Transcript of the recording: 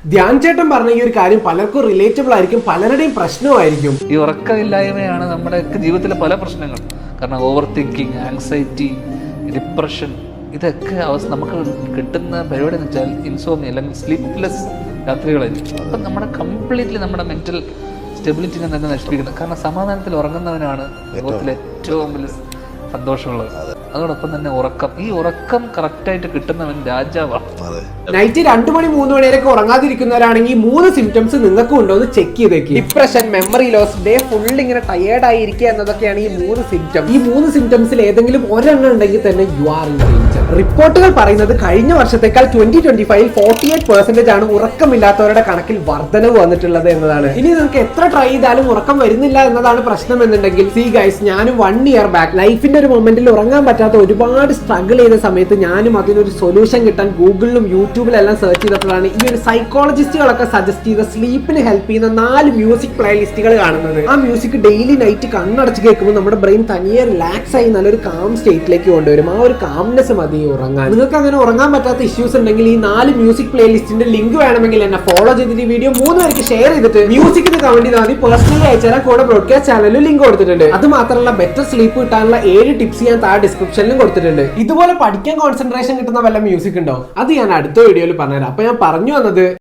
ധ്യാൻ ചേട്ടൻ പറഞ്ഞ ഈ ഒരു കാര്യം പലർക്കും റിലേറ്റബിൾ ആയിരിക്കും, പലരുടെയും പ്രശ്നമായിരിക്കും. ഈ ഉറക്കമില്ലായ്മയാണ് നമ്മുടെ ജീവിതത്തിലെ പല പ്രശ്നങ്ങൾ. കാരണം ഓവർ തിങ്കിങ്, ആങ്സൈറ്റി, ഡിപ്രഷൻ, ഇതൊക്കെ നമുക്ക് കിട്ടുന്ന പരിപാടി എന്ന് വെച്ചാൽ ഇൻസോമിയ അല്ലെങ്കിൽ സ്ലീപ്ലെസ് രാത്രികളായിരിക്കും. അപ്പം നമ്മുടെ കംപ്ലീറ്റ്ലി നമ്മുടെ മെന്റൽ സ്റ്റെബിലിറ്റിനെ തന്നെ നശിപ്പിക്കുന്നത്. കാരണം സമാധാനത്തിൽ ഉറങ്ങുന്നവനാണ് ലോകത്തിലെ ഏറ്റവും വലിയ സന്തോഷമുള്ളത്. അതോടൊപ്പം തന്നെ ഈ ഉറക്കം കറക്റ്റായിട്ട് കിട്ടുന്നവൻ രാജാവാണ്. നൈറ്റ് 2 മണി 3 മണി വരെയൊക്കെ ഉറങ്ങാതിരിക്കുന്നവരാണെങ്കിൽ 3 സിംറ്റംസ് നിങ്ങൾക്കും ഉണ്ടോ എന്ന് ചെക്ക് ചെയ്തേക്ക്. Depression, memory loss, day full ഇങ്ങനെ ടയേർഡ് ആയിരിക്കുക എന്നതൊക്കെയാണ് ഈ 3 സിംറ്റംസ്. ഈ 3 സിംറ്റംസിൽ ഏതെങ്കിലും ഒരെണ്ണം ഉണ്ടെങ്കിൽ തന്നെ യു ആർ ഇൻ ഡേഞ്ചർ. റിപ്പോർട്ടുകൾ പറയുന്നത് കഴിഞ്ഞ വർഷത്തേക്കാൾ 2025 48% ആണ് ഉറക്കമില്ലാത്തവരുടെ കണക്കിൽ വർധനവ് വന്നിട്ടുള്ളത് എന്നതാണ്. ഇനി നിങ്ങൾക്ക് എത്ര ട്രൈ ചെയ്താലും ഉറക്കം വരുന്നില്ല എന്നതാണ് പ്രശ്നം എന്നുണ്ടെങ്കിൽ, സീ ഗൈസ്, ഞാനും 1 ഇയർ ബാക്ക് ലൈഫിന്റെ ഒരു മൊമെന്റിൽ ഉറങ്ങാൻ പറ്റാത്ത ഒരുപാട് സ്ട്രഗിൾ ചെയ്ത സമയത്ത് ഞാനും അതിനൊരു സൊല്യൂഷൻ കിട്ടാൻ ഗൂഗിളിലും യൂട്യൂബിലെല്ലാം സെർച്ച് ചെയ്തപ്പോഴാണ് ഈ ഒരു സൈക്കോളജിസ്റ്റുകളൊക്കെ സജസ്റ്റ് ചെയ്ത സ്ലീപ്പിന് ഹെൽപ്പ് ചെയ്യുന്ന 4 മ്യൂസിക് പ്ലേ ലിസ്റ്റുകൾ കാണുന്നത്. ആ മ്യൂസിക് ഡെയിലി നൈറ്റ് കണ്ണടച്ച് കേൾക്കുമ്പോൾ നമ്മുടെ ബ്രെയിൻ തനിയെ റിലാക്സ് ആയി നല്ലൊരു കാം സ്റ്റേറ്റിലേക്ക് കൊണ്ടുവരും. ആ ഒരു കാംനെസ് മതി ഉറങ്ങാൻ. നിങ്ങൾക്ക് അങ്ങനെ ഉറങ്ങാൻ പറ്റാത്ത ഇഷ്യൂസ് ഉണ്ടെങ്കിൽ ഈ 4 മ്യൂസിക് പ്ലേ ലിസ്റ്റിന്റെ ലിങ്ക് വേണമെങ്കിൽ എന്നെ ഫോളോ ചെയ്തിട്ട് ഈ വീഡിയോ 3 പേർക്ക് ഷെയർ ചെയ്തിട്ട് മ്യൂസിക്കിന് കമന്റ് ചെയ്താൽ മതി. പേഴ്സണലി അയച്ചാൽ കൂടെ ബ്രോഡ്കാസ്റ്റ് ചാനലിൽ ലിങ്ക് കൊടുത്തിട്ടുണ്ട്. അത് മാത്രമല്ല ബെറ്റർ സ്ലീപ്പ് കിട്ടാനുള്ള 7 ടിപ്സ് ഞാൻ താഴെ ഡിസ്ക്രിപ്ഷനിലും കൊടുത്തിട്ടുണ്ട്. ഇതുപോലെ പഠിക്കാൻ കോൺസെൻട്രേഷൻ കിട്ടുന്ന വല്ല മ്യൂസിക് ഉണ്ടോ? അത് ഞാൻ അടുത്ത വീഡിയോയിൽ പറഞ്ഞുതരാം. അപ്പൊ ഞാൻ പറഞ്ഞു വന്നത്